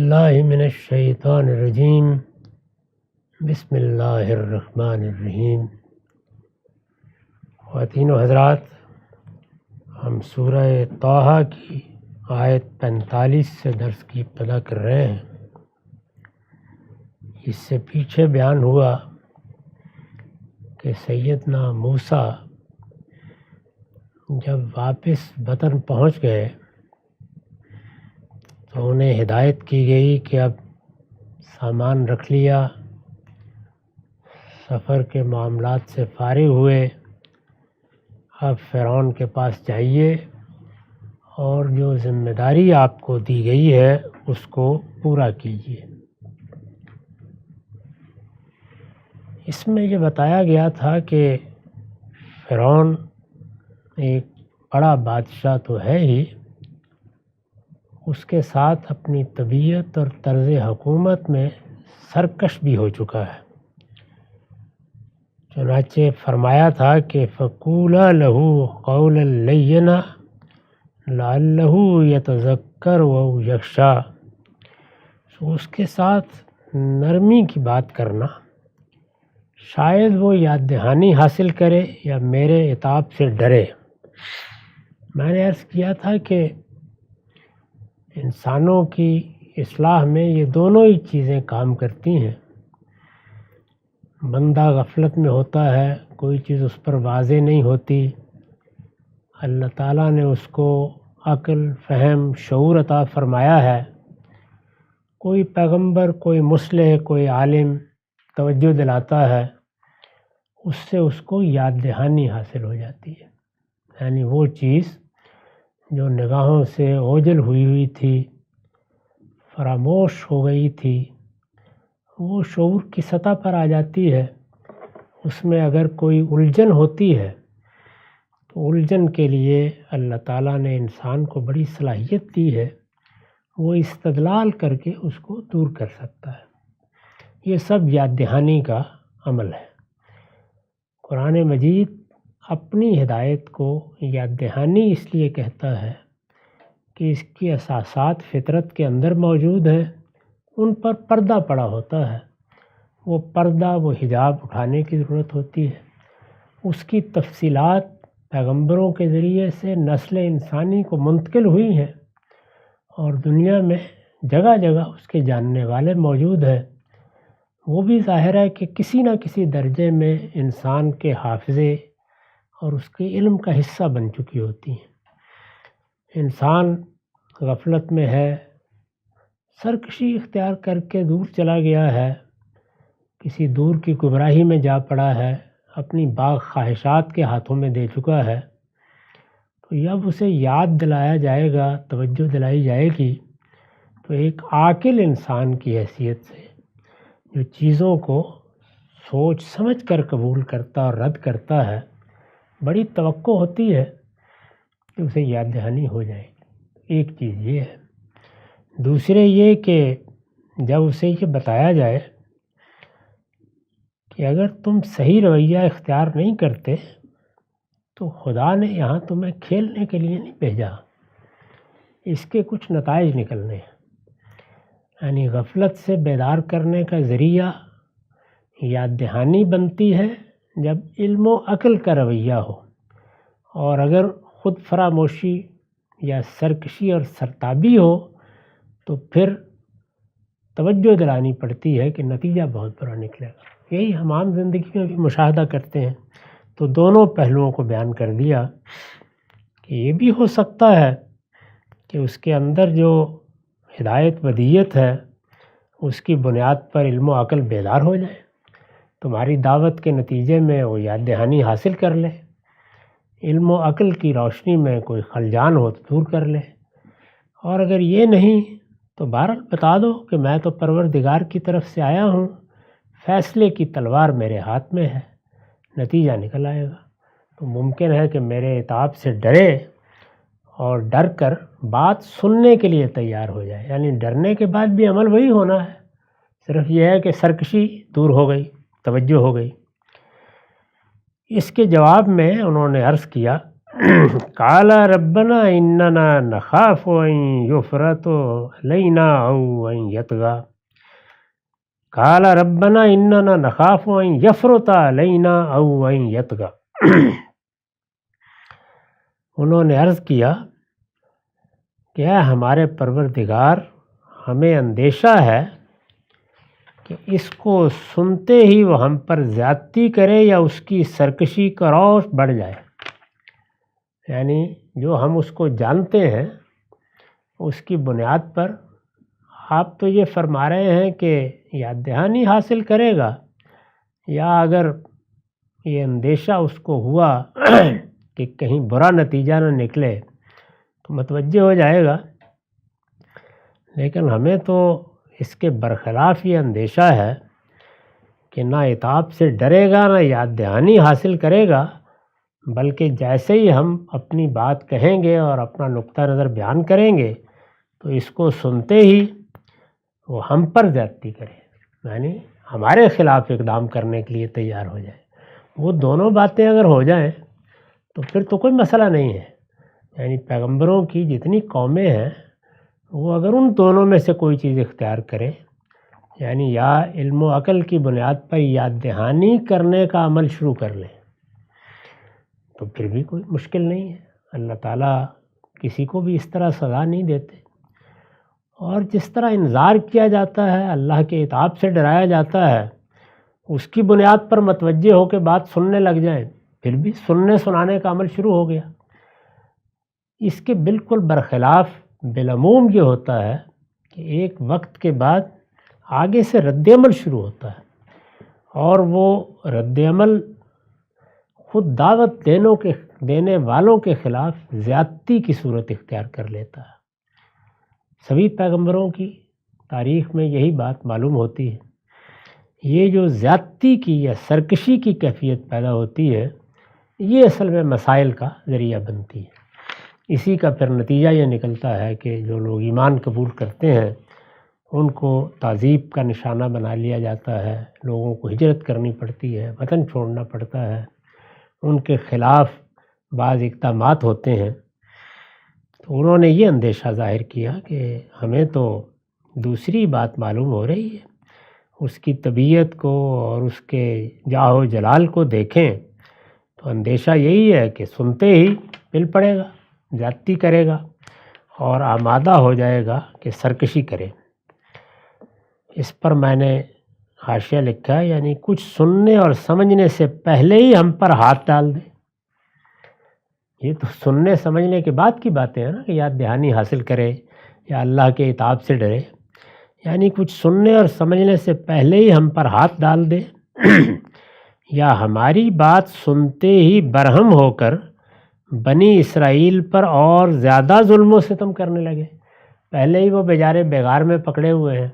باللہ من الشیطان الرجیم بسم اللہ الرحمن الرحیم۔ خواتین و حضرات، ہم سورہ طٰہٰ کی آیت 45 سے درس کی ابتدا کر رہے ہیں۔ اس سے پیچھے بیان ہوا کہ سیدنا موسیٰ جب واپس وطن پہنچ گئے تو انہیں ہدایت کی گئی کہ اب سامان رکھ لیا، سفر کے معاملات سے فارغ ہوئے، اب فرعون کے پاس جائیے اور جو ذمہ داری آپ کو دی گئی ہے اس کو پورا کیجیے۔ اس میں یہ بتایا گیا تھا کہ فرعون ایک بڑا بادشاہ تو ہے ہی، اس کے ساتھ اپنی طبیعت اور طرز حکومت میں سرکش بھی ہو چکا ہے۔ چنانچہ فرمایا تھا کہ فَقُولَا لَهُ قَوْلًا لَيِّنًا لَعَلَّهُ يَتَذَكَّرُ أَوْ يَخْشَىٰ، اس کے ساتھ نرمی کی بات کرنا، شاید وہ یاد دہانی حاصل کرے یا میرے عتاب سے ڈرے۔ میں نے عرض کیا تھا کہ انسانوں کی اصلاح میں یہ دونوں ہی چیزیں کام کرتی ہیں۔ بندہ غفلت میں ہوتا ہے، کوئی چیز اس پر واضح نہیں ہوتی، اللہ تعالیٰ نے اس کو عقل، فہم، شعور عطا فرمایا ہے۔ کوئی پیغمبر، کوئی مصلح، کوئی عالم توجہ دلاتا ہے، اس سے اس کو یاد دہانی حاصل ہو جاتی ہے، یعنی وہ چیز جو نگاہوں سے اوجھل ہوئی تھی، فراموش ہو گئی تھی، وہ شعور کی سطح پر آ جاتی ہے۔ اس میں اگر کوئی الجھن ہوتی ہے تو الجھن کے لیے اللہ تعالیٰ نے انسان کو بڑی صلاحیت دی ہے، وہ استدلال کر کے اس کو دور کر سکتا ہے۔ یہ سب یاد دہانی کا عمل ہے۔ قرآن مجید اپنی ہدایت کو یاد دہانی اس لیے کہتا ہے کہ اس کی اساسات فطرت کے اندر موجود ہیں، ان پر پردہ پڑا ہوتا ہے۔ وہ پردہ، وہ حجاب اٹھانے کی ضرورت ہوتی ہے۔ اس کی تفصیلات پیغمبروں کے ذریعے سے نسل انسانی کو منتقل ہوئی ہیں اور دنیا میں جگہ جگہ اس کے جاننے والے موجود ہیں۔ وہ بھی ظاہر ہے کہ کسی نہ کسی درجے میں انسان کے حافظے اور اس کے علم کا حصہ بن چکی ہوتی ہیں۔ انسان غفلت میں ہے، سرکشی اختیار کر کے دور چلا گیا ہے، کسی دور کی گمراہی میں جا پڑا ہے، اپنی باغ خواہشات کے ہاتھوں میں دے چکا ہے، تو جب اسے یاد دلایا جائے گا، توجہ دلائی جائے گی، تو ایک عاقل انسان کی حیثیت سے جو چیزوں کو سوچ سمجھ کر قبول کرتا اور رد کرتا ہے، بڑی توقع ہوتی ہے کہ اسے یاد دہانی ہو جائے گی۔ ایک چیز یہ ہے۔ دوسرے یہ کہ جب اسے یہ بتایا جائے کہ اگر تم صحیح رویہ اختیار نہیں کرتے تو خدا نے یہاں تمہیں کھیلنے کے لیے نہیں بھیجا، اس کے کچھ نتائج نکلنے ہیں۔ یعنی غفلت سے بیدار کرنے کا ذریعہ یاد دہانی بنتی ہے جب علم و عقل کا رویہ ہو، اور اگر خود فراموشی یا سرکشی اور سرتابی ہو تو پھر توجہ دلانی پڑتی ہے کہ نتیجہ بہت برا نکلے گا۔ یہی ہم عام زندگی میں بھی مشاہدہ کرتے ہیں۔ تو دونوں پہلوؤں کو بیان کر دیا کہ یہ بھی ہو سکتا ہے کہ اس کے اندر جو ہدایت ودیت ہے اس کی بنیاد پر علم و عقل بیدار ہو جائے، تمہاری دعوت کے نتیجے میں وہ یاد دہانی حاصل کر لے، علم و عقل کی روشنی میں کوئی خلجان ہو تو دور کر لے، اور اگر یہ نہیں تو بہرحال بتا دو کہ میں تو پروردگار کی طرف سے آیا ہوں، فیصلے کی تلوار میرے ہاتھ میں ہے، نتیجہ نکل آئے گا۔ تو ممکن ہے کہ میرے عتاب سے ڈرے اور ڈر کر بات سننے کے لیے تیار ہو جائے، یعنی ڈرنے کے بعد بھی عمل وہی ہونا ہے، صرف یہ ہے کہ سرکشی دور ہو گئی، توجہ ہو گئی۔ اس کے جواب میں انہوں نے عرض کیا قال ربنا اننا نخاف ان یفرط علینا او ان یطغى قال ربنا اننا نخاف ان یفرط علینا او ان یطغى انہوں نے عرض کیا کہ اے ہمارے پروردگار، ہمیں اندیشہ ہے کہ اس کو سنتے ہی وہ ہم پر زیادتی کرے یا اس کی سرکشی کا اور بڑھ جائے۔ یعنی جو ہم اس کو جانتے ہیں اس کی بنیاد پر آپ تو یہ فرما رہے ہیں کہ یا دہانی حاصل کرے گا، یا اگر یہ اندیشہ اس کو ہوا کہ کہیں برا نتیجہ نہ نکلے تو متوجہ ہو جائے گا۔ لیکن ہمیں تو اس کے برخلاف یہ اندیشہ ہے کہ نہ عتاب سے ڈرے گا، نہ یاد دہانی حاصل کرے گا، بلکہ جیسے ہی ہم اپنی بات کہیں گے اور اپنا نقطہ نظر بیان کریں گے تو اس کو سنتے ہی وہ ہم پر زیادتی کرے، یعنی ہمارے خلاف اقدام کرنے کے لیے تیار ہو جائے۔ وہ دونوں باتیں اگر ہو جائیں تو پھر تو کوئی مسئلہ نہیں ہے۔ یعنی پیغمبروں کی جتنی قومیں ہیں وہ اگر ان دونوں میں سے کوئی چیز اختیار کرے، یعنی یا علم و عقل کی بنیاد پر یاد دہانی کرنے کا عمل شروع کر لیں، تو پھر بھی کوئی مشکل نہیں ہے۔ اللہ تعالیٰ کسی کو بھی اس طرح سزا نہیں دیتے، اور جس طرح انذار کیا جاتا ہے، اللہ کے عتاب سے ڈرایا جاتا ہے، اس کی بنیاد پر متوجہ ہو کے بات سننے لگ جائیں، پھر بھی سننے سنانے کا عمل شروع ہو گیا۔ اس کے بالکل برخلاف بالعموم یہ ہوتا ہے کہ ایک وقت کے بعد آگے سے رد عمل شروع ہوتا ہے، اور وہ رد عمل خود دعوت دینے والوں کے خلاف زیادتی کی صورت اختیار کر لیتا ہے۔ سبھی پیغمبروں کی تاریخ میں یہی بات معلوم ہوتی ہے۔ یہ جو زیادتی کی یا سرکشی کی کیفیت پیدا ہوتی ہے، یہ اصل میں مسائل کا ذریعہ بنتی ہے۔ اسی کا پھر نتیجہ یہ نکلتا ہے کہ جو لوگ ایمان قبول کرتے ہیں ان کو تعذیب کا نشانہ بنا لیا جاتا ہے، لوگوں کو ہجرت کرنی پڑتی ہے، وطن چھوڑنا پڑتا ہے، ان کے خلاف بعض اقدامات ہوتے ہیں۔ تو انہوں نے یہ اندیشہ ظاہر کیا کہ ہمیں تو دوسری بات معلوم ہو رہی ہے، اس کی طبیعت کو اور اس کے جاہ و جلال کو دیکھیں تو اندیشہ یہی ہے کہ سنتے ہی پل پڑے گا، زیادتی کرے گا اور آمادہ ہو جائے گا کہ سرکشی کرے۔ اس پر میں نے حاشیہ لکھا ہے، یعنی کچھ سننے اور سمجھنے سے پہلے ہی ہم پر ہاتھ ڈال دے۔ یہ تو سننے سمجھنے کے بعد کی باتیں ہیں نا، کہ یاد دہانی حاصل کرے یا اللہ کے عتاب سے ڈرے، یعنی کچھ سننے اور سمجھنے سے پہلے ہی ہم پر ہاتھ ڈال دے یا ہماری بات سنتے ہی برہم ہو کر بنی اسرائیل پر اور زیادہ ظلم و ستم کرنے لگے۔ پہلے ہی وہ بیچارے بیگار میں پکڑے ہوئے ہیں،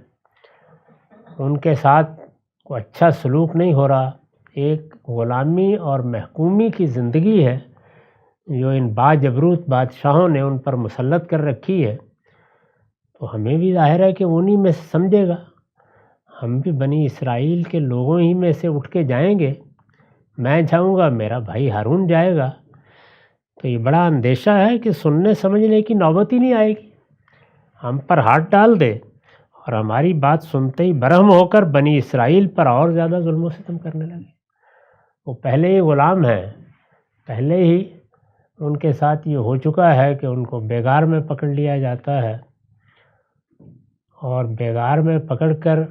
ان کے ساتھ کوئی اچھا سلوک نہیں ہو رہا، ایک غلامی اور محکومی کی زندگی ہے جو ان باجبروت بادشاہوں نے ان پر مسلط کر رکھی ہے۔ تو ہمیں بھی ظاہر ہے کہ انہی میں سے سمجھے گا، ہم بھی بنی اسرائیل کے لوگوں ہی میں سے اٹھ کے جائیں گے، میں جاؤں گا، میرا بھائی ہارون جائے گا۔ تو یہ بڑا اندیشہ ہے کہ سننے سمجھنے کی نوبت ہی نہیں آئے گی، ہم پر ہاتھ ڈال دے اور ہماری بات سنتے ہی برہم ہو کر بنی اسرائیل پر اور زیادہ ظلم و ستم کرنے لگے۔ وہ پہلے ہی غلام ہیں، پہلے ہی ان کے ساتھ یہ ہو چکا ہے کہ ان کو بیگار میں پکڑ لیا جاتا ہے، اور بیگار میں پکڑ کر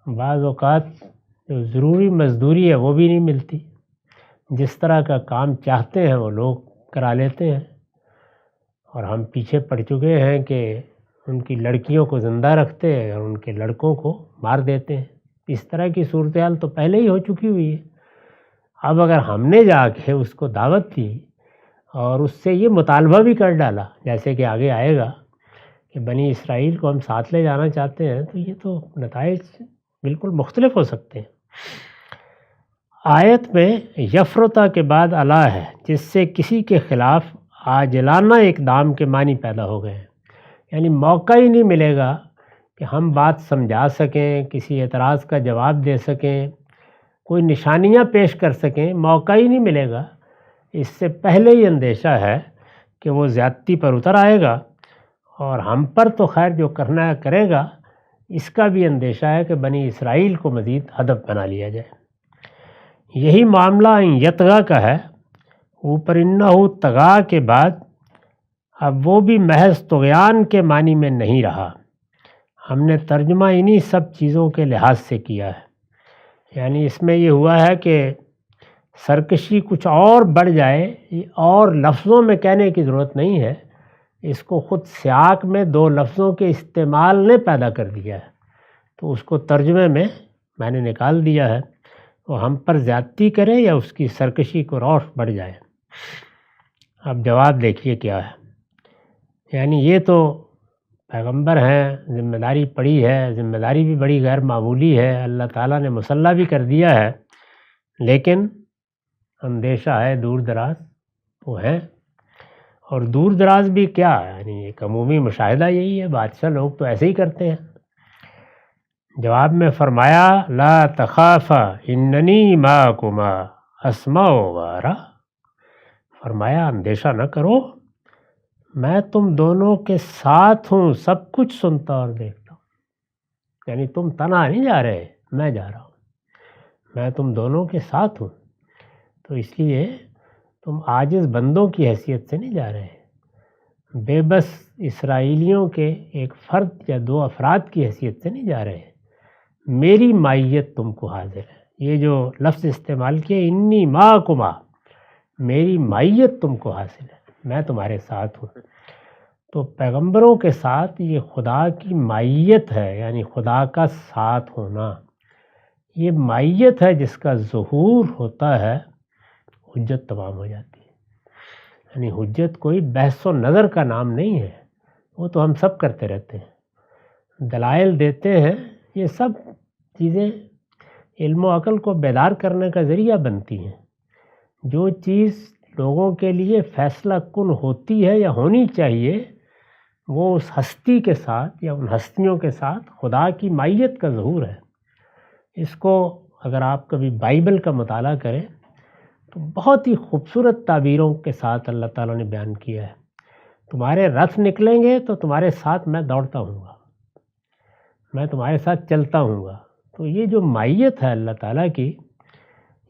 بعض اوقات جو ضروری مزدوری ہے وہ بھی نہیں ملتی، جس طرح کا کام چاہتے ہیں وہ لوگ کرا لیتے ہیں، اور ہم پیچھے پڑ چکے ہیں کہ ان کی لڑکیوں کو زندہ رکھتے ہیں اور ان کے لڑکوں کو مار دیتے ہیں۔ اس طرح کی صورتحال تو پہلے ہی ہو چکی ہوئی ہے۔ اب اگر ہم نے جا کے اس کو دعوت دی اور اس سے یہ مطالبہ بھی کر ڈالا، جیسے کہ آگے آئے گا کہ بنی اسرائیل کو ہم ساتھ لے جانا چاہتے ہیں، تو یہ تو نتائج بالکل مختلف ہو سکتے ہیں۔ آیت میں یفرطہ کے بعد الا ہے، جس سے کسی کے خلاف عاجلانہ اقدام کے معنی پیدا ہو گئے ہیں، یعنی موقع ہی نہیں ملے گا کہ ہم بات سمجھا سکیں، کسی اعتراض کا جواب دے سکیں، کوئی نشانیاں پیش کر سکیں، موقع ہی نہیں ملے گا۔ اس سے پہلے ہی اندیشہ ہے کہ وہ زیادتی پر اتر آئے گا، اور ہم پر تو خیر جو کرنا ہے کرے گا، اس کا بھی اندیشہ ہے کہ بنی اسرائیل کو مزید ہدف بنا لیا جائے۔ یہی معاملہ یتغا کا ہے۔ اوپر انہو تغا کے بعد اب وہ بھی محض طغیان کے معنی میں نہیں رہا۔ ہم نے ترجمہ انہی سب چیزوں کے لحاظ سے کیا ہے، یعنی اس میں یہ ہوا ہے کہ سرکشی کچھ اور بڑھ جائے، اور لفظوں میں کہنے کی ضرورت نہیں ہے، اس کو خود سیاق میں دو لفظوں کے استعمال نے پیدا کر دیا ہے، تو اس کو ترجمے میں نے نکال دیا ہے۔ وہ ہم پر زیادتی کرے یا اس کی سرکشی کو روش بڑھ جائے۔ اب جواب دیکھیے کیا ہے، یعنی یہ تو پیغمبر ہیں، ذمہ داری پڑی ہے، ذمہ داری بھی بڑی غیر معمولی ہے، اللہ تعالیٰ نے مسلح بھی کر دیا ہے، لیکن اندیشہ ہے دور دراز وہ ہے۔ اور دور دراز بھی کیا، یعنی ایک عمومی مشاہدہ یہی ہے، بادشاہ لوگ تو ایسے ہی کرتے ہیں۔ جواب میں فرمایا لا تخافا اننی معکما اسمع و ارا، فرمایا اندیشہ نہ کرو، میں تم دونوں کے ساتھ ہوں، سب کچھ سنتا اور دیکھتا ہوں۔ یعنی تم تنہا نہیں جا رہے، میں جا رہا ہوں، میں تم دونوں کے ساتھ ہوں، تو اس لیے تم عاجز بندوں کی حیثیت سے نہیں جا رہے، بے بس اسرائیلیوں کے ایک فرد یا دو افراد کی حیثیت سے نہیں جا رہے، میری مائیت تم کو حاضر ہے۔ یہ جو لفظ استعمال کیے انی معکما، میری مائیت تم کو حاصل ہے، میں تمہارے ساتھ ہوں۔ تو پیغمبروں کے ساتھ یہ خدا کی مائیت ہے، یعنی خدا کا ساتھ ہونا، یہ مائیت ہے جس کا ظہور ہوتا ہے، حجت تمام ہو جاتی ہے۔ یعنی حجت کوئی بحث و نظر کا نام نہیں ہے، وہ تو ہم سب کرتے رہتے ہیں، دلائل دیتے ہیں، یہ سب چیزیں علم و عقل کو بیدار کرنے کا ذریعہ بنتی ہیں۔ جو چیز لوگوں کے لیے فیصلہ کن ہوتی ہے یا ہونی چاہیے، وہ اس ہستی کے ساتھ یا ان ہستیوں کے ساتھ خدا کی مائیت کا ظہور ہے۔ اس کو اگر آپ کبھی بائبل کا مطالعہ کریں تو بہت ہی خوبصورت تعبیروں کے ساتھ اللہ تعالیٰ نے بیان کیا ہے۔ تمہارے رتھ نکلیں گے تو تمہارے ساتھ میں دوڑتا ہوں گا، میں تمہارے ساتھ چلتا ہوں گا۔ تو یہ جو مائیت ہے اللہ تعالیٰ کی،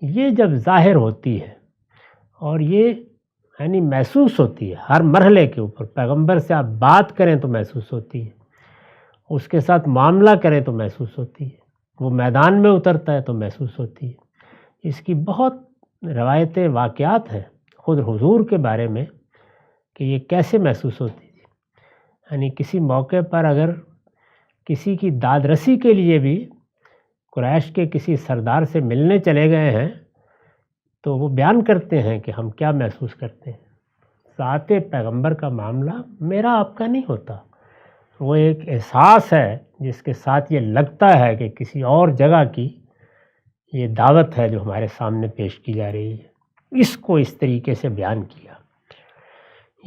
یہ جب ظاہر ہوتی ہے اور یہ یعنی محسوس ہوتی ہے ہر مرحلے کے اوپر، پیغمبر سے آپ بات کریں تو محسوس ہوتی ہے، اس کے ساتھ معاملہ کریں تو محسوس ہوتی ہے، وہ میدان میں اترتا ہے تو محسوس ہوتی ہے۔ اس کی بہت روایتیں، واقعات ہیں خود حضور کے بارے میں کہ یہ کیسے محسوس ہوتی تھی۔ یعنی کسی موقع پر اگر کسی کی داد رسی کے لیے بھی قریش کے کسی سردار سے ملنے چلے گئے ہیں تو وہ بیان کرتے ہیں کہ ہم کیا محسوس کرتے ہیں۔ ذات پیغمبر کا معاملہ میرا آپ کا نہیں ہوتا، وہ ایک احساس ہے جس کے ساتھ یہ لگتا ہے کہ کسی اور جگہ کی یہ دعوت ہے جو ہمارے سامنے پیش کی جا رہی ہے۔ اس کو اس طریقے سے بیان کیا۔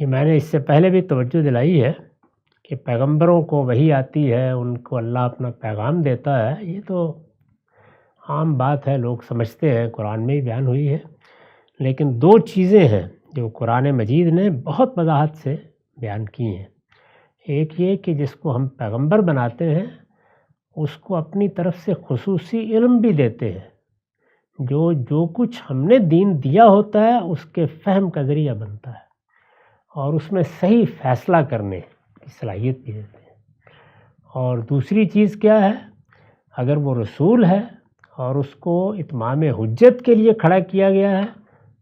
یہ میں نے اس سے پہلے بھی توجہ دلائی ہے کہ پیغمبروں کو وحی آتی ہے، ان کو اللہ اپنا پیغام دیتا ہے، یہ تو عام بات ہے، لوگ سمجھتے ہیں، قرآن میں ہی بیان ہوئی ہے۔ لیکن دو چیزیں ہیں جو قرآن مجید نے بہت وضاحت سے بیان کی ہیں۔ ایک یہ کہ جس کو ہم پیغمبر بناتے ہیں اس کو اپنی طرف سے خصوصی علم بھی دیتے ہیں، جو کچھ ہم نے دین دیا ہوتا ہے اس کے فہم کا ذریعہ بنتا ہے، اور اس میں صحیح فیصلہ کرنے کی صلاحیت بھی دیتے ہیں۔ اور دوسری چیز کیا ہے، اگر وہ رسول ہے اور اس کو اتمام حجت کے لیے کھڑا کیا گیا ہے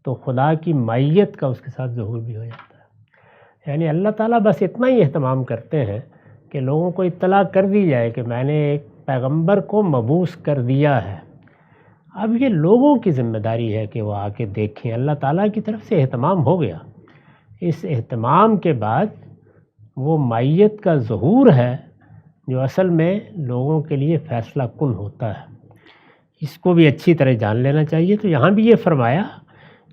تو خدا کی مائیت کا اس کے ساتھ ظہور بھی ہو جاتا ہے۔ یعنی اللہ تعالیٰ بس اتنا ہی اہتمام کرتے ہیں کہ لوگوں کو اطلاع کر دی جائے کہ میں نے ایک پیغمبر کو مبعوث کر دیا ہے۔ اب یہ لوگوں کی ذمہ داری ہے کہ وہ آ کے دیکھیں، اللہ تعالیٰ کی طرف سے اہتمام ہو گیا۔ اس اہتمام کے بعد وہ مائیت کا ظہور ہے جو اصل میں لوگوں کے لیے فیصلہ کن ہوتا ہے، اس کو بھی اچھی طرح جان لینا چاہیے۔ تو یہاں بھی یہ فرمایا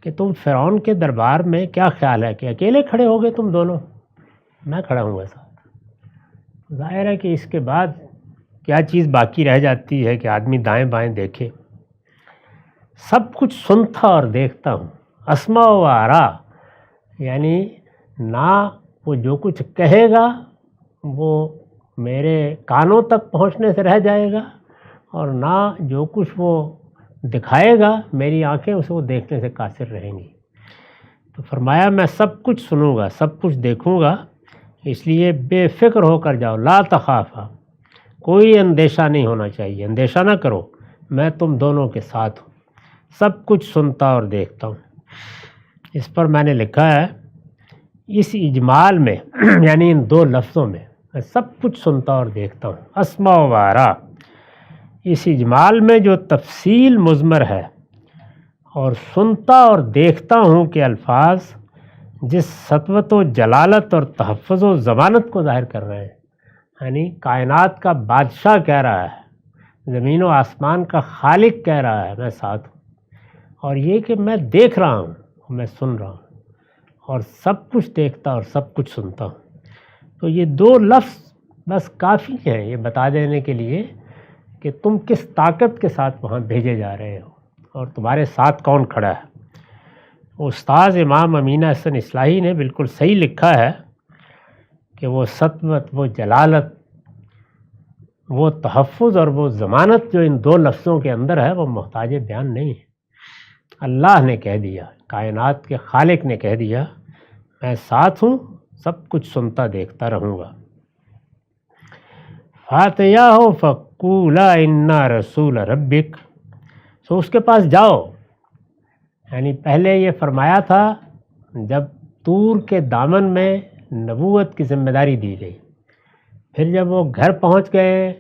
کہ تم فرعون کے دربار میں کیا خیال ہے کہ اکیلے کھڑے ہوگے تم دونوں؟ میں کھڑا ہوں گا ساتھ۔ ظاہر ہے کہ اس کے بعد کیا چیز باقی رہ جاتی ہے کہ آدمی دائیں بائیں دیکھے۔ سب کچھ سنتا اور دیکھتا ہوں، اسمع و ارا، یعنی نہ وہ جو کچھ کہے گا وہ میرے کانوں تک پہنچنے سے رہ جائے گا، اور نہ جو کچھ وہ دکھائے گا میری آنکھیں اسے وہ دیکھنے سے قاصر رہیں گی۔ تو فرمایا میں سب کچھ سنوں گا، سب کچھ دیکھوں گا، اس لیے بے فکر ہو کر جاؤ، لا تخافا، کوئی اندیشہ نہیں ہونا چاہیے، اندیشہ نہ کرو، میں تم دونوں کے ساتھ ہوں، سب کچھ سنتا اور دیکھتا ہوں۔ اس پر میں نے لکھا ہے اس اجمال میں یعنی ان دو لفظوں میں سب کچھ سنتا اور دیکھتا ہوں، اسمع و ارا، اس اجمال میں جو تفصیل مضمر ہے اور سنتا اور دیکھتا ہوں کے الفاظ جس سطوت و جلالت اور تحفظ و ضمانت کو ظاہر کر رہے ہیں، یعنی کائنات کا بادشاہ کہہ رہا ہے، زمین و آسمان کا خالق کہہ رہا ہے میں ساتھ ہوں، اور یہ کہ میں دیکھ رہا ہوں، میں سن رہا ہوں، اور سب کچھ دیکھتا اور سب کچھ سنتا ہوں۔ تو یہ دو لفظ بس کافی ہیں یہ بتا دینے کے لیے کہ تم کس طاقت کے ساتھ وہاں بھیجے جا رہے ہو اور تمہارے ساتھ کون کھڑا ہے۔ استاذ امام امین احسن اصلاحی نے بالکل صحیح لکھا ہے کہ وہ سطوت، وہ جلالت، وہ تحفظ اور وہ ضمانت جو ان دو لفظوں کے اندر ہے وہ محتاج بیان نہیں ہے۔ اللہ نے کہہ دیا، کائنات کے خالق نے کہہ دیا میں ساتھ ہوں، سب کچھ سنتا دیکھتا رہوں گا۔ فاتیاہ فقولا انا رسول ربک، سو اس کے پاس جاؤ، یعنی پہلے یہ فرمایا تھا جب طور کے دامن میں نبوت کی ذمہ داری دی گئی، پھر جب وہ گھر پہنچ گئے،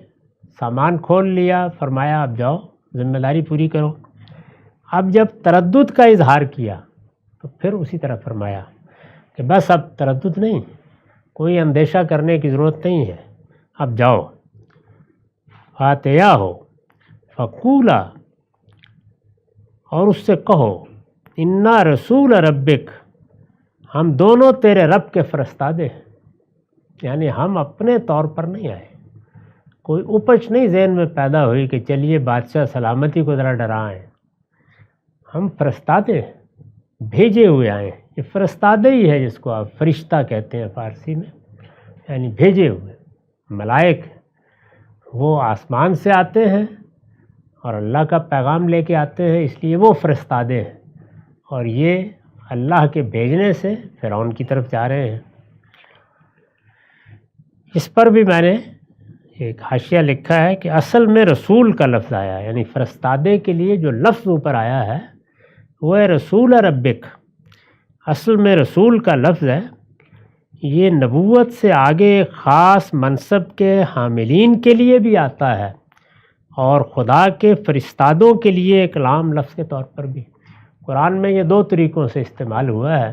سامان کھول لیا، فرمایا اب جاؤ ذمہ داری پوری کرو۔ اب جب تردد کا اظہار کیا تو پھر اسی طرح فرمایا کہ بس اب تردد نہیں، کوئی اندیشہ کرنے کی ضرورت نہیں ہے، اب جاؤ۔ فاتیا ہو فقولا، اور اس سے کہو انا رسول ربک، ہم دونوں تیرے رب کے فرستادے ہیں، یعنی ہم اپنے طور پر نہیں آئے، کوئی اپج نہیں ذہن میں پیدا ہوئی کہ چلیے بادشاہ سلامتی کو ذرا ڈرائیں، ہم فرستادے ہیں، بھیجے ہوئے آئے ہیں۔ یہ فرستادے ہی ہے جس کو آپ فرشتہ کہتے ہیں فارسی میں، یعنی بھیجے ہوئے ملائک، وہ آسمان سے آتے ہیں اور اللہ کا پیغام لے کے آتے ہیں، اس لیے وہ فرستادے ہیں، اور یہ اللہ کے بھیجنے سے فرعون کی طرف جا رہے ہیں۔ اس پر بھی میں نے ایک حاشیہ لکھا ہے کہ اصل میں رسول کا لفظ آیا ہے، یعنی فرستادے کے لیے جو لفظ اوپر آیا ہے وہ ہے رسول ربک، اصل میں رسول کا لفظ ہے، یہ نبوت سے آگے خاص منصب کے حاملین کے لیے بھی آتا ہے اور خدا کے فرستادوں کے لیے ایک عام لفظ کے طور پر بھی۔ قرآن میں یہ دو طریقوں سے استعمال ہوا ہے،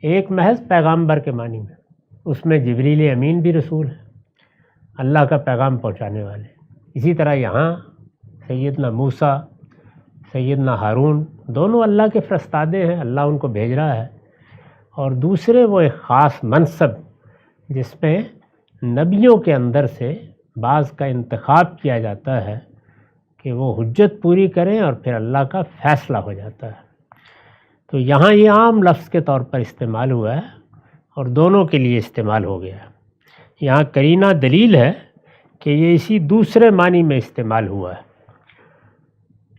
ایک محض پیغامبر کے معنی میں، اس میں جبریل امین بھی رسول ہے، اللہ کا پیغام پہنچانے والے۔ اسی طرح یہاں سیدنا موسیٰ، سیدنا ہارون دونوں اللہ کے فرستادے ہیں، اللہ ان کو بھیج رہا ہے، اور دوسرے وہ ایک خاص منصب جس میں نبیوں کے اندر سے بعض کا انتخاب کیا جاتا ہے کہ وہ حجت پوری کریں اور پھر اللہ کا فیصلہ ہو جاتا ہے۔ تو یہاں یہ عام لفظ کے طور پر استعمال ہوا ہے اور دونوں کے لیے استعمال ہو گیا ہے۔ یہاں قرینہ دلیل ہے کہ یہ اسی دوسرے معنی میں استعمال ہوا ہے۔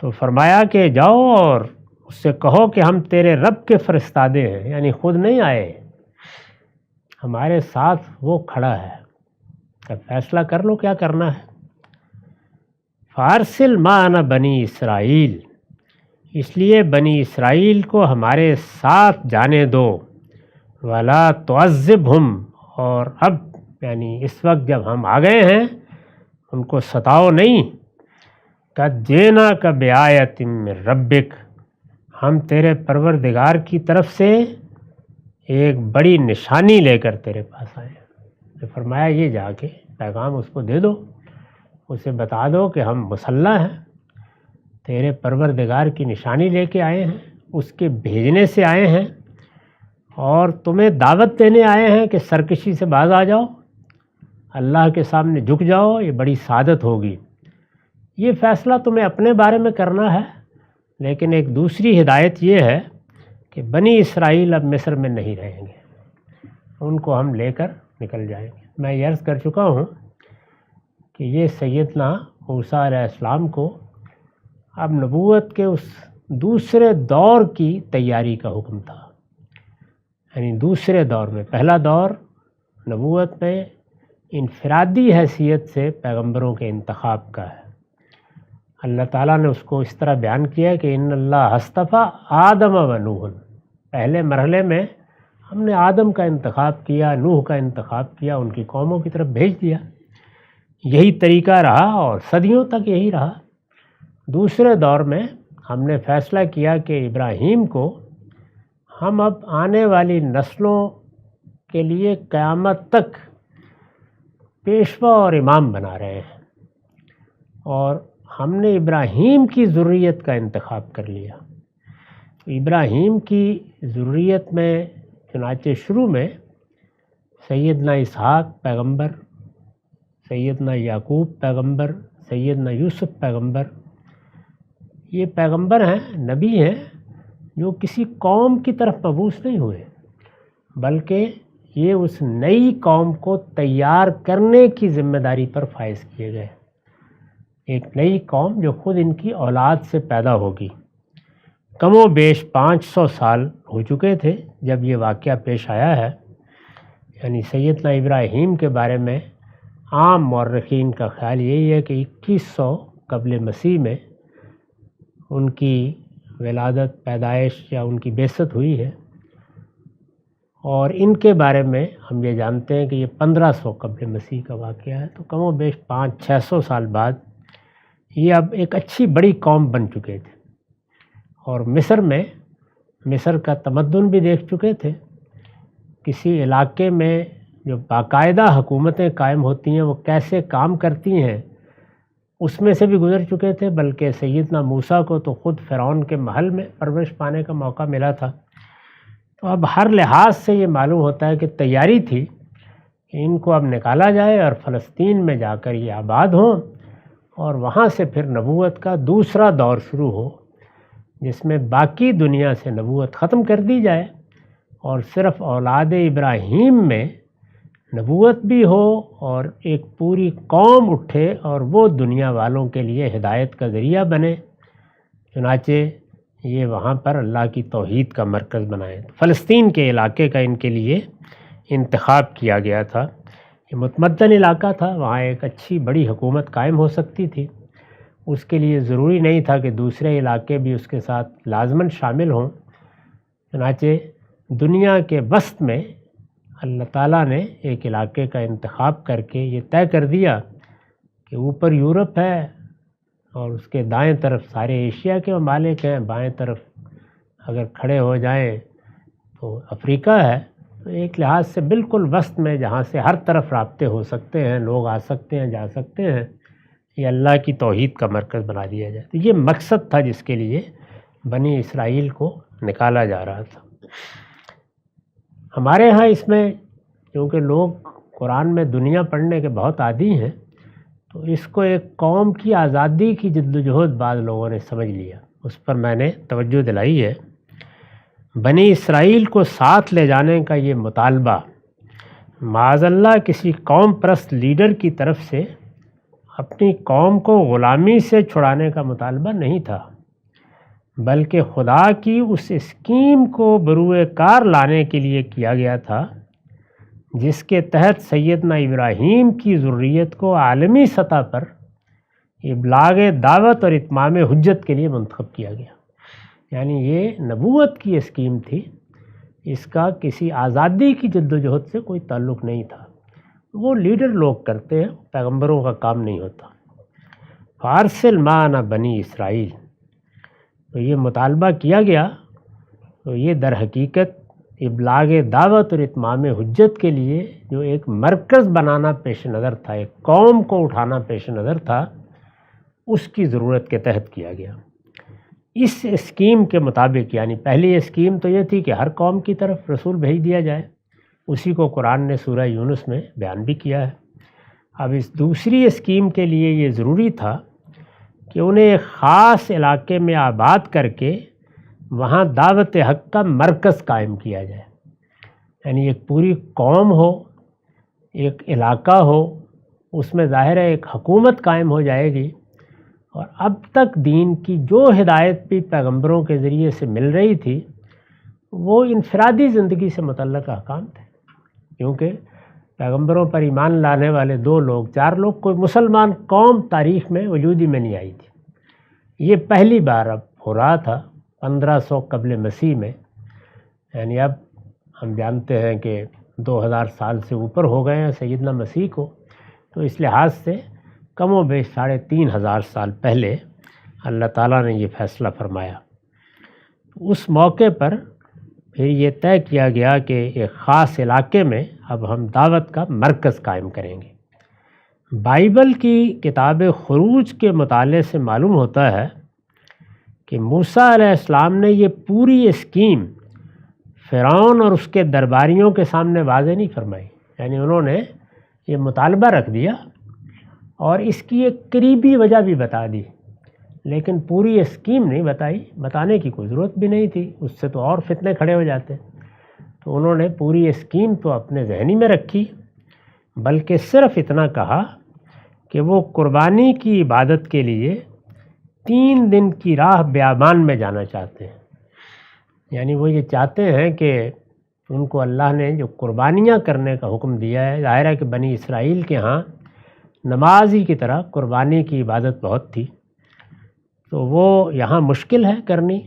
تو فرمایا کہ جاؤ اور اس سے کہو کہ ہم تیرے رب کے فرستادے ہیں، یعنی خود نہیں آئے، ہمارے ساتھ وہ کھڑا ہے، تب فیصلہ کر لو کیا کرنا ہے۔ فارسل معنا بنی اسرائیل، اس لیے بنی اسرائیل کو ہمارے ساتھ جانے دو، ولا تعذبہم، اور اب یعنی اس وقت جب ہم آ گئے ہیں ان کو ستاؤ نہیں۔ قد جئناک بآیۃ من ربک، ہم تیرے پروردگار کی طرف سے ایک بڑی نشانی لے کر تیرے پاس آئے ہیں۔ فرمایا یہ جا کے پیغام اس کو دے دو، اسے بتا دو کہ ہم مسلح ہیں، تیرے پروردگار کی نشانی لے کے آئے ہیں، اس کے بھیجنے سے آئے ہیں، اور تمہیں دعوت دینے آئے ہیں کہ سرکشی سے باز آ جاؤ، اللہ کے سامنے جھک جاؤ، یہ بڑی سعادت ہوگی۔ یہ فیصلہ تمہیں اپنے بارے میں کرنا ہے، لیکن ایک دوسری ہدایت یہ ہے کہ بنی اسرائیل اب مصر میں نہیں رہیں گے، ان کو ہم لے کر نکل جائیں گے۔ میں یہ عرض کر چکا ہوں کہ یہ سیدنا موسیٰ علیہ السلام کو اب نبوت کے اس دوسرے دور کی تیاری کا حکم تھا، یعنی دوسرے دور میں، پہلا دور نبوت میں انفرادی حیثیت سے پیغمبروں کے انتخاب کا ہے۔ اللہ تعالیٰ نے اس کو اس طرح بیان کیا کہ ان اللہ اصطفیٰ آدم و نوح، پہلے مرحلے میں ہم نے آدم کا انتخاب کیا، نوح کا انتخاب کیا، ان کی قوموں کی طرف بھیج دیا۔ یہی طریقہ رہا اور صدیوں تک یہی رہا۔ دوسرے دور میں ہم نے فیصلہ کیا کہ ابراہیم کو ہم اب آنے والی نسلوں کے لیے قیامت تک پیشوا اور امام بنا رہے ہیں، اور ہم نے ابراہیم کی ذریت کا انتخاب کر لیا۔ ابراہیم کی ذریت میں چنانچہ شروع میں سیدنا اسحاق پیغمبر، سیدنا یعقوب پیغمبر، سیدنا یوسف پیغمبر، یہ پیغمبر ہیں، نبی ہیں، جو کسی قوم کی طرف مبعوث نہیں ہوئے، بلکہ یہ اس نئی قوم کو تیار کرنے کی ذمہ داری پر فائز کیے گئے۔ ایک نئی قوم جو خود ان کی اولاد سے پیدا ہوگی۔ کم و بیش 500 سال ہو چکے تھے جب یہ واقعہ پیش آیا ہے، یعنی سیدنا ابراہیم کے بارے میں عام مورخین کا خیال یہی ہے کہ 2100 قبل مسیح میں ان کی ولادت، پیدائش یا ان کی بعثت ہوئی ہے، اور ان کے بارے میں ہم یہ جانتے ہیں کہ یہ 1500 قبل مسیح کا واقعہ ہے۔ تو کم و بیش 500-600 سال بعد یہ اب ایک اچھی بڑی قوم بن چکے تھے، اور مصر کا تمدن بھی دیکھ چکے تھے۔ کسی علاقے میں جو باقاعدہ حکومتیں قائم ہوتی ہیں وہ کیسے کام کرتی ہیں اس میں سے بھی گزر چکے تھے، بلکہ سیدنا موسیٰ کو تو خود فرعون کے محل میں پرورش پانے کا موقع ملا تھا۔ تو اب ہر لحاظ سے یہ معلوم ہوتا ہے کہ تیاری تھی کہ ان کو اب نکالا جائے اور فلسطین میں جا کر یہ آباد ہوں، اور وہاں سے پھر نبوت کا دوسرا دور شروع ہو، جس میں باقی دنیا سے نبوت ختم کر دی جائے اور صرف اولاد ابراہیم میں نبوت بھی ہو، اور ایک پوری قوم اٹھے اور وہ دنیا والوں کے لیے ہدایت کا ذریعہ بنے۔ چنانچہ یہ وہاں پر اللہ کی توحید کا مرکز بنائے۔ فلسطین کے علاقے کا ان کے لیے انتخاب کیا گیا تھا۔ یہ متمدن علاقہ تھا، وہاں ایک اچھی بڑی حکومت قائم ہو سکتی تھی۔ اس کے لیے ضروری نہیں تھا کہ دوسرے علاقے بھی اس کے ساتھ لازماً شامل ہوں۔ چنانچہ دنیا کے وسط میں اللہ تعالیٰ نے ایک علاقے کا انتخاب کر کے یہ طے کر دیا کہ اوپر یورپ ہے، اور اس کے دائیں طرف سارے ایشیا کے ممالک ہیں، بائیں طرف اگر کھڑے ہو جائیں تو افریقہ ہے۔ تو ایک لحاظ سے بالکل وسط میں، جہاں سے ہر طرف رابطے ہو سکتے ہیں، لوگ آ سکتے ہیں، جا سکتے ہیں، یہ اللہ کی توحید کا مرکز بنا دیا جائے۔ تو یہ مقصد تھا جس کے لیے بنی اسرائیل کو نکالا جا رہا تھا۔ ہمارے ہاں اس میں کیونکہ لوگ قرآن میں دنیا پڑھنے کے بہت عادی ہیں، تو اس کو ایک قوم کی آزادی کی جدوجہد بعض لوگوں نے سمجھ لیا، اس پر میں نے توجہ دلائی ہے۔ بنی اسرائیل کو ساتھ لے جانے کا یہ مطالبہ معاذ اللہ کسی قوم پرست لیڈر کی طرف سے اپنی قوم کو غلامی سے چھڑانے کا مطالبہ نہیں تھا، بلکہ خدا کی اس اسکیم کو بروئے کار لانے کے لیے کیا گیا تھا جس کے تحت سیدنا ابراہیم کی ذریت کو عالمی سطح پر ابلاغ دعوت اور اتمام حجت کے لیے منتخب کیا گیا۔ یعنی یہ نبوت کی اسکیم تھی، اس کا کسی آزادی کی جدوجہد سے کوئی تعلق نہیں تھا۔ وہ لیڈر لوگ کرتے ہیں، پیغمبروں کا کام نہیں ہوتا۔ فارسل معنا بنی اسرائیل، تو یہ مطالبہ کیا گیا، تو یہ در حقیقت ابلاغ دعوت اور اتمام حجت کے لیے جو ایک مرکز بنانا پیش نظر تھا، ایک قوم کو اٹھانا پیش نظر تھا، اس کی ضرورت کے تحت کیا گیا۔ اس اسکیم کے مطابق، یعنی پہلی اسکیم تو یہ تھی کہ ہر قوم کی طرف رسول بھیج دیا جائے، اسی کو قرآن نے سورہ یونس میں بیان بھی کیا ہے۔ اب اس دوسری اسکیم کے لیے یہ ضروری تھا کہ انہیں ایک خاص علاقے میں آباد کر کے وہاں دعوت حق کا مرکز قائم کیا جائے، یعنی ایک پوری قوم ہو، ایک علاقہ ہو، اس میں ظاہر ہے ایک حکومت قائم ہو جائے گی، اور اب تک دین کی جو ہدایت بھی پیغمبروں کے ذریعے سے مل رہی تھی وہ انفرادی زندگی سے متعلق احکام تھے، کیونکہ پیغمبروں پر ایمان لانے والے 2 لوگ 4 لوگ، کوئی مسلمان قوم تاریخ میں وجود ہی میں نہیں آئی تھی۔ یہ پہلی بار اب ہو رہا تھا 1500 قبل مسیح میں، یعنی اب ہم جانتے ہیں کہ 2000 سال سے اوپر ہو گئے ہیں سیدنا مسیح کو، تو اس لحاظ سے کم و بیش 3500 سال پہلے اللہ تعالیٰ نے یہ فیصلہ فرمایا۔ اس موقع پر پھر یہ طے کیا گیا کہ ایک خاص علاقے میں اب ہم دعوت کا مرکز قائم کریں گے۔ بائبل کی کتاب خروج کے مطالعے سے معلوم ہوتا ہے کہ موسیٰ علیہ السلام نے یہ پوری اسکیم فرعون اور اس کے درباریوں کے سامنے واضح نہیں فرمائی، یعنی انہوں نے یہ مطالبہ رکھ دیا اور اس کی ایک قریبی وجہ بھی بتا دی، لیکن پوری اسکیم نہیں بتائی، بتانے کی کوئی ضرورت بھی نہیں تھی، اس سے تو اور فتنے کھڑے ہو جاتے۔ تو انہوں نے پوری اسکیم تو اپنے ذہنی میں رکھی، بلکہ صرف اتنا کہا کہ وہ قربانی کی عبادت کے لیے 3 دن کی راہ بیابان میں جانا چاہتے ہیں، یعنی وہ یہ چاہتے ہیں کہ ان کو اللہ نے جو قربانیاں کرنے کا حکم دیا ہے، ظاہر ہے کہ بنی اسرائیل کے ہاں نماز ہی کی طرح قربانی کی عبادت بہت تھی، تو وہ یہاں مشکل ہے کرنی،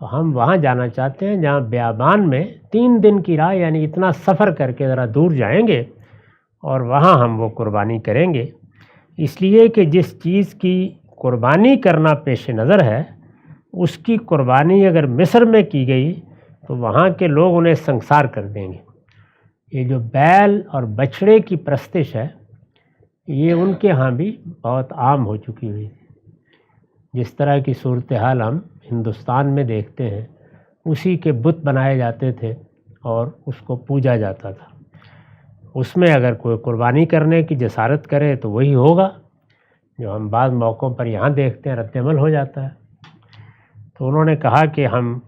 ہم وہاں جانا چاہتے ہیں جہاں بیابان میں 3 دن کی راہ، یعنی اتنا سفر کر کے ذرا دور جائیں گے اور وہاں ہم وہ قربانی کریں گے، اس لیے کہ جس چیز کی قربانی کرنا پیش نظر ہے اس کی قربانی اگر مصر میں کی گئی تو وہاں کے لوگ انہیں سنسار کر دیں گے۔ یہ جو بیل اور بچھڑے کی پرستش ہے یہ ان کے ہاں بھی بہت عام ہو چکی ہوئی تھی، جس طرح کی صورتحال ہم ہندوستان میں دیکھتے ہیں، اسی کے بت بنائے جاتے تھے اور اس کو پوجا جاتا تھا۔ اس میں اگر کوئی قربانی کرنے کی جسارت کرے تو وہی ہوگا جو ہم بعض موقعوں پر یہاں دیکھتے ہیں رد عمل ہو جاتا ہے۔ تو انہوں نے کہا کہ ہم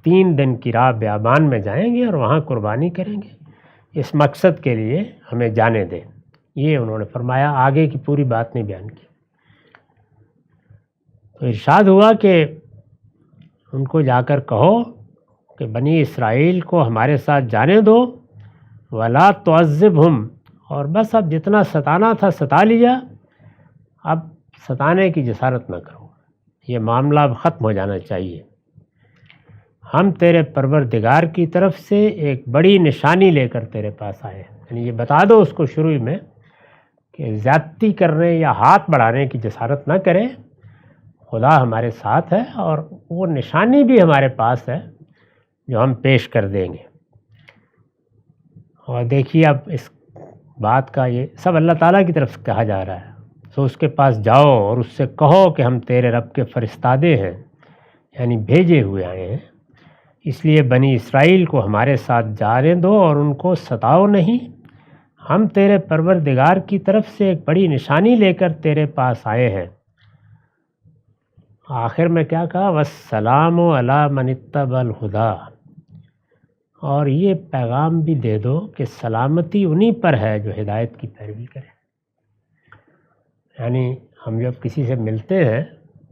3 دن کی راہ بیابان میں جائیں گے اور وہاں قربانی کریں گے، اس مقصد کے لیے ہمیں جانے دیں، یہ انہوں نے فرمایا، آگے کی پوری بات نہیں بیان کی۔ تو ارشاد ہوا کہ ان کو جا کر کہو کہ بنی اسرائیل کو ہمارے ساتھ جانے دو، وَلَا تُعَذِّبْهُمْ، اور بس اب جتنا ستانا تھا ستا لیا، اب ستانے کی جسارت نہ کرو، یہ معاملہ اب ختم ہو جانا چاہیے۔ ہم تیرے پروردگار کی طرف سے ایک بڑی نشانی لے کر تیرے پاس آئے ہیں، یعنی یہ بتا دو اس کو شروع میں کہ زیادتی کرنے یا ہاتھ بڑھانے کی جسارت نہ کرے، خدا ہمارے ساتھ ہے اور وہ نشانی بھی ہمارے پاس ہے جو ہم پیش کر دیں گے۔ اور دیکھیے اب اس بات کا یہ سب اللہ تعالیٰ کی طرف سے کہا جا رہا ہے، سو اس کے پاس جاؤ اور اس سے کہو کہ ہم تیرے رب کے فرستادے ہیں، یعنی بھیجے ہوئے آئے ہیں، اس لیے بنی اسرائیل کو ہمارے ساتھ جانے دو اور ان کو ستاؤ نہیں، ہم تیرے پروردگار کی طرف سے ایک بڑی نشانی لے کر تیرے پاس آئے ہیں۔ آخر میں کیا کہا، وَالسَّلَامُ عَلَىٰ مَنِ اتَّبَعَ الْهُدَىٰ، اور یہ پیغام بھی دے دو کہ سلامتی انہی پر ہے جو ہدایت کی پیروی کرے۔ یعنی ہم جب کسی سے ملتے ہیں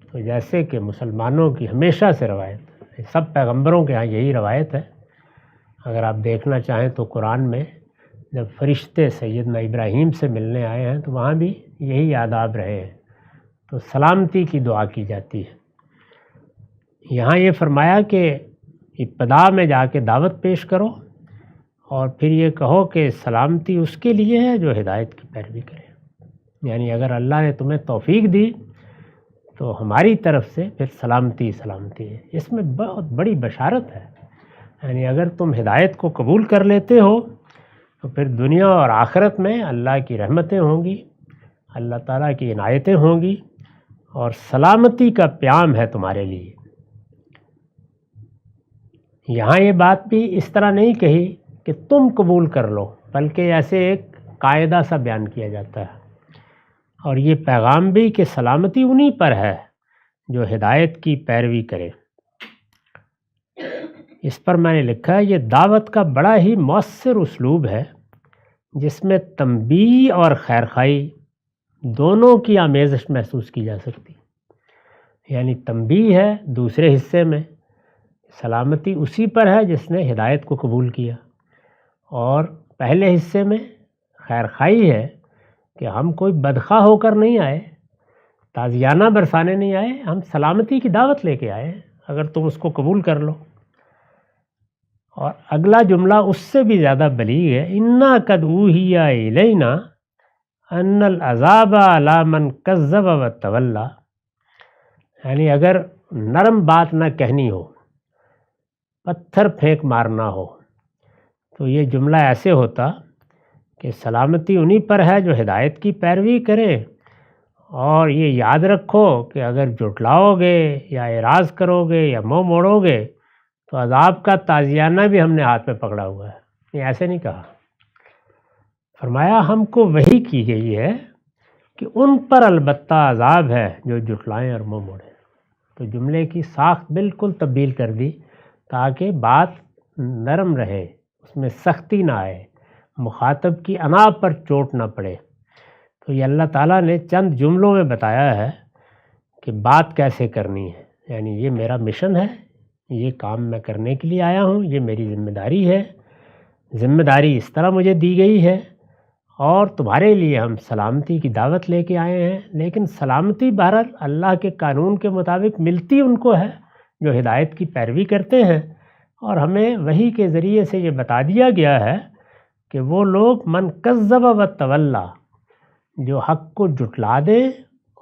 تو جیسے کہ مسلمانوں کی ہمیشہ سے روایت، سب پیغمبروں کے ہاں یہی روایت ہے، اگر آپ دیکھنا چاہیں تو قرآن میں جب فرشتے سیدنا ابراہیم سے ملنے آئے ہیں تو وہاں بھی یہی آداب رہے ہیں، تو سلامتی کی دعا کی جاتی ہے۔ یہاں یہ فرمایا کہ ابتدا میں جا کے دعوت پیش کرو اور پھر یہ کہو کہ سلامتی اس کے لیے ہے جو ہدایت کی پیروی کرے، یعنی اگر اللہ نے تمہیں توفیق دی تو ہماری طرف سے پھر سلامتی سلامتی ہے، اس میں بہت بڑی بشارت ہے، یعنی اگر تم ہدایت کو قبول کر لیتے ہو تو پھر دنیا اور آخرت میں اللہ کی رحمتیں ہوں گی، اللہ تعالیٰ کی عنایتیں ہوں گی اور سلامتی کا پیام ہے تمہارے لیے۔ یہاں یہ بات بھی اس طرح نہیں کہی کہ تم قبول کر لو، بلکہ ایسے ایک قاعدہ سا بیان کیا جاتا ہے، اور یہ پیغام بھی کہ سلامتی انہی پر ہے جو ہدایت کی پیروی کرے۔ اس پر میں نے لکھا ہے یہ دعوت کا بڑا ہی مؤثر اسلوب ہے جس میں تنبیہ اور خیرخواہی دونوں کی آمیزش محسوس کی جا سکتی. یعنی تنبیہ ہے دوسرے حصے میں، سلامتی اسی پر ہے جس نے ہدایت کو قبول کیا، اور پہلے حصے میں خیرخواہی ہے کہ ہم کوئی بدخواہ ہو کر نہیں آئے، تازیانہ برسانے نہیں آئے، ہم سلامتی کی دعوت لے کے آئے اگر تم اس کو قبول کر لو. اور اگلا جملہ اس سے بھی زیادہ بلیغ ہے، اِنَّا قَدْ أُوحِیَ إِلَیْنَا أَنَّ الْعَذَابَ عَلَىٰ مَنْ كَذَّبَ وَتَوَلَّىٰ. یعنی اگر نرم بات نہ کہنی ہو، پتھر پھینک مارنا ہو، تو یہ جملہ ایسے ہوتا کہ سلامتی انہی پر ہے جو ہدایت کی پیروی کرے، اور یہ یاد رکھو کہ اگر جھٹلاؤ گے یا اعراض کرو گے یا منہ موڑو گے تو عذاب کا تازیانہ بھی ہم نے ہاتھ میں پکڑا ہوا ہے. یہ ایسے نہیں کہا، فرمایا ہم کو وحی کی گئی ہے کہ ان پر البتہ عذاب ہے جو جھٹلائیں اور منہ موڑیں. تو جملے کی ساخت بالکل تبدیل کر دی تاکہ بات نرم رہے، اس میں سختی نہ آئے، مخاطب کی انا پر چوٹ نہ پڑے. تو یہ اللہ تعالیٰ نے چند جملوں میں بتایا ہے کہ بات کیسے کرنی ہے. یعنی یہ میرا مشن ہے، یہ کام میں کرنے کے لیے آیا ہوں، یہ میری ذمہ داری ہے، ذمہ داری اس طرح مجھے دی گئی ہے، اور تمہارے لیے ہم سلامتی کی دعوت لے کے آئے ہیں. لیکن سلامتی بہرحال اللہ کے قانون کے مطابق ملتی ان کو ہے جو ہدایت کی پیروی کرتے ہیں، اور ہمیں وحی کے ذریعے سے یہ بتا دیا گیا ہے کہ وہ لوگ من کذب وتولی، جو حق کو جھٹلا دیں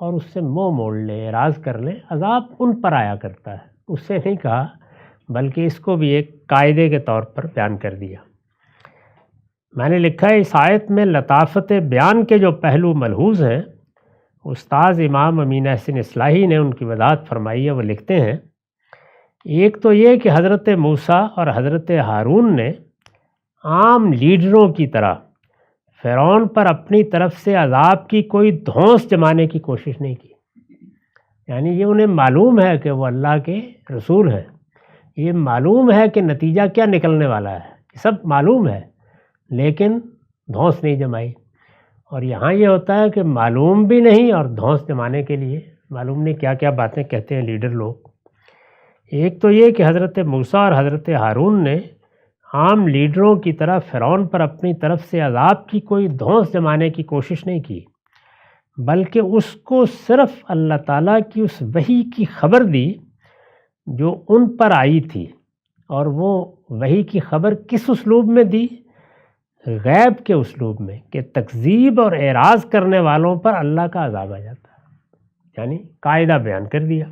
اور اس سے منہ موڑ لیں، اعراض کر لیں، عذاب ان پر آیا کرتا ہے. اس سے نہیں کہا بلکہ اس کو بھی ایک قاعدے کے طور پر بیان کر دیا. میں نے لکھا ہے اس آیت میں لطافت بیان کے جو پہلو ملحوظ ہیں، استاذ امام امین احسن اصلاحی نے ان کی وضاحت فرمائی ہے. وہ لکھتے ہیں ایک تو یہ کہ حضرت موسیٰ اور حضرت ہارون نے عام لیڈروں کی طرح فرعون پر اپنی طرف سے عذاب کی کوئی دھونس جمانے کی کوشش نہیں کی. یعنی یہ انہیں معلوم ہے کہ وہ اللہ کے رسول ہیں، یہ معلوم ہے کہ نتیجہ کیا نکلنے والا ہے، یہ سب معلوم ہے، لیکن دھونس نہیں جمائی. اور یہاں یہ ہوتا ہے کہ معلوم بھی نہیں اور دھونس جمانے کے لیے معلوم نہیں کیا کیا باتیں کہتے ہیں لیڈر لوگ. ایک تو یہ کہ حضرت موسیٰ اور حضرت ہارون نے عام لیڈروں کی طرح فرعون پر اپنی طرف سے عذاب کی کوئی دھونس جمانے کی کوشش نہیں کی، بلکہ اس کو صرف اللہ تعالیٰ کی اس وحی کی خبر دی جو ان پر آئی تھی. اور وہ وحی کی خبر کس اسلوب میں دی؟ غیب کے اسلوب میں، کہ تکذیب اور اعراض کرنے والوں پر اللہ کا عذاب آ جاتا ہے. یعنی قاعدہ بیان کر دیا.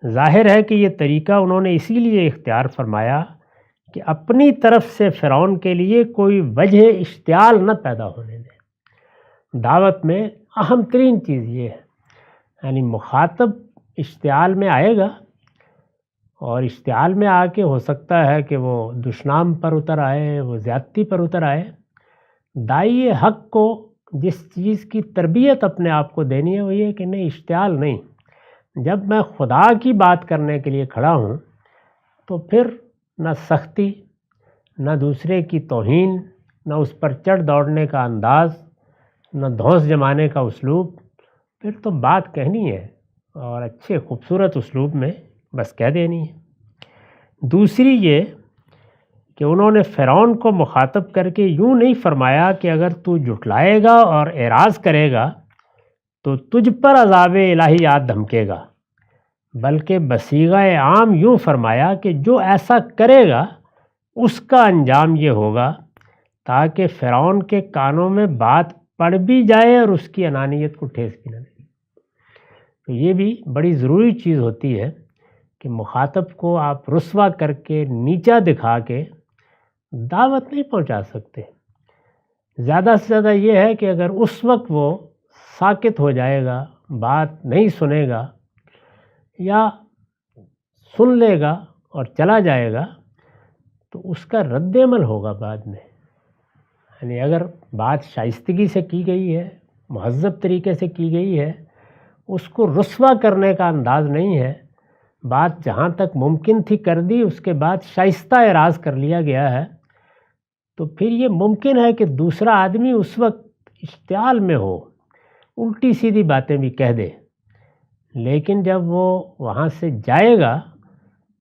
ظاہر ہے کہ یہ طریقہ انہوں نے اسی لیے اختیار فرمایا کہ اپنی طرف سے فرعون کے لیے کوئی وجہ اشتعال نہ پیدا ہونے دیں. دعوت میں اہم ترین چیز یہ ہے، یعنی مخاطب اشتعال میں آئے گا، اور اشتعال میں آ کے ہو سکتا ہے کہ وہ دشنام پر اتر آئے، وہ زیادتی پر اتر آئے. داعی حق کو جس چیز کی تربیت اپنے آپ کو دینی ہے وہ یہ کہ نہیں، اشتعال نہیں. جب میں خدا کی بات کرنے کے لیے کھڑا ہوں تو پھر نہ سختی، نہ دوسرے کی توہین، نہ اس پر چڑھ دوڑنے کا انداز، نہ دھونس جمانے کا اسلوب. پھر تو بات کہنی ہے اور اچھے خوبصورت اسلوب میں بس کہہ دینی ہے. دوسری یہ کہ انہوں نے فرعون کو مخاطب کر کے یوں نہیں فرمایا کہ اگر تو جھٹلائے گا اور اعراض کرے گا تو تجھ پر عذاب الہی آ دھمکے گا، بلکہ بصیغہ عام یوں فرمایا کہ جو ایسا کرے گا اس کا انجام یہ ہوگا، تاکہ فرعون کے کانوں میں بات پڑ بھی جائے اور اس کی انانیت کو ٹھیس بھی نہ لگے. تو یہ بھی بڑی ضروری چیز ہوتی ہے کہ مخاطب کو آپ رسوا کر کے، نیچا دکھا کے دعوت نہیں پہنچا سکتے. زیادہ سے زیادہ یہ ہے کہ اگر اس وقت وہ ساکت ہو جائے گا، بات نہیں سنے گا یا سن لے گا اور چلا جائے گا تو اس کا رد عمل ہوگا بعد میں. یعنی اگر بات شائستگی سے کی گئی ہے، مہذب طریقے سے کی گئی ہے، اس کو رسوا کرنے کا انداز نہیں ہے، بات جہاں تک ممکن تھی کر دی، اس کے بعد شائستہ اعراض کر لیا گیا ہے، تو پھر یہ ممکن ہے کہ دوسرا آدمی اس وقت اشتعال میں ہو، الٹی سیدھی باتیں بھی کہہ دے، لیکن جب وہ وہاں سے جائے گا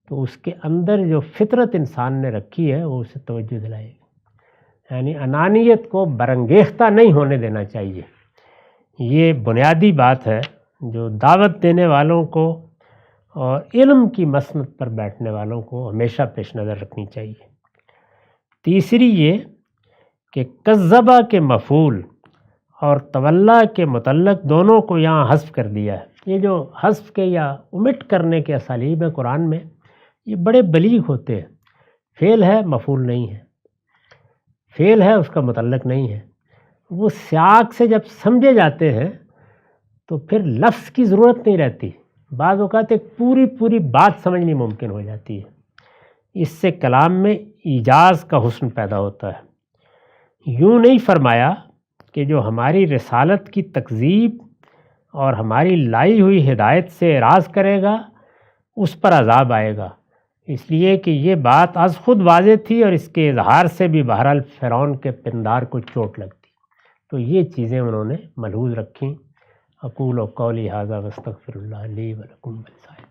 تو اس کے اندر جو فطرت انسان نے رکھی ہے وہ اسے توجہ دلائے گی، یعنی انانیت کو برانگیختہ نہیں ہونے دینا چاہیے۔ یہ بنیادی بات ہے جو دعوت دینے والوں کو اور علم کی مسند پر بیٹھنے والوں کو ہمیشہ پیش نظر رکھنی چاہیے۔ تیسری یہ کہ کذبہ کے مفعول اور تولا کے متعلق دونوں کو یہاں حذف کر دیا ہے۔ یہ جو حذف کے یا omit کرنے کے اسالیب ہیں قرآن میں، یہ بڑے بلیغ ہوتے ہیں۔ فعل ہے، مفعول نہیں ہے، فعل ہے، اس کا متعلق نہیں ہے، وہ سیاق سے جب سمجھے جاتے ہیں تو پھر لفظ کی ضرورت نہیں رہتی، بعض اوقات ایک پوری بات سمجھنی ممکن ہو جاتی ہے۔ اس سے کلام میں ایجاز کا حسن پیدا ہوتا ہے۔ یوں نہیں فرمایا کہ جو ہماری رسالت کی تکذیب اور ہماری لائی ہوئی ہدایت سے اعراض کرے گا اس پر عذاب آئے گا، اس لیے کہ یہ بات از خود واضح تھی اور اس کے اظہار سے بھی بہرحال فرعون کے پندار کو چوٹ لگتی، تو یہ چیزیں انہوں نے ملحوظ رکھیں۔ اقول قولی ھذا واستغفر اللہ لی ولکم ولسائر